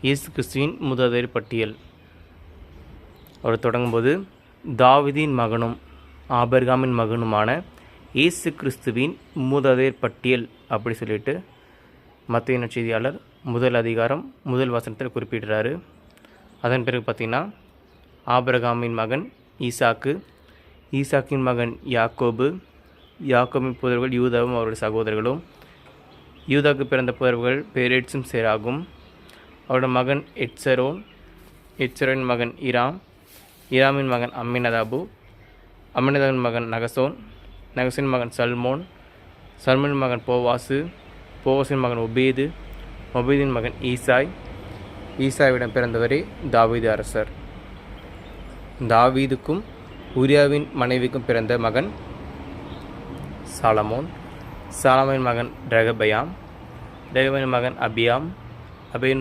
இயேசு கிறிஸ்துவின் மூதாதையர் பட்டியல். அவர் தொடங்கும்போது தாவீதின் மகனும் ஆபிரகாமின் மகனுமான இயேசு கிறிஸ்துவின் மூதாதையர் பட்டியல் அப்படி சொல்லிட்டு மத்தேயு நற்செய்தியாளர் முதல் அதிகாரம் முதல் வசனத்தில் குறிப்பிடுறாரு. அதன் பிறகு பார்த்திங்கன்னா ஆபிரகாமின் மகன் ஈசாக்கு, ஈசாக்கின் மகன் யாக்கோபு, யாக்கோபின் புதல்வர்கள் யூதாவும் அவருடைய சகோதரர்களும், யூதாவுக்கு பிறந்த புதல்வர்கள் பேரேட்ஸும் சேராகும். அவருடைய மகன் எட்சரோன், எட்சரோனின் மகன் இராம், இராமின் மகன் அம்மினதாபு, அம்மினதாபின் மகன் நகசோன், நகசோனின் மகன் சல்மோன், சல்மோனின் மகன் போவாசு, போவாசின் மகன் ஒபேது, ஒபேதின் மகன் ஈசாய், ஈசாவிடம் பிறந்தவரே தாவீது அரசர். தாவீதுக்கும் உரியாவின் மனைவிக்கும் பிறந்த மகன் சாலமோன், சாலமோனின் மகன் ரெகபயாம், ரெகபயாமின் மகன் அபியாம், அபியின்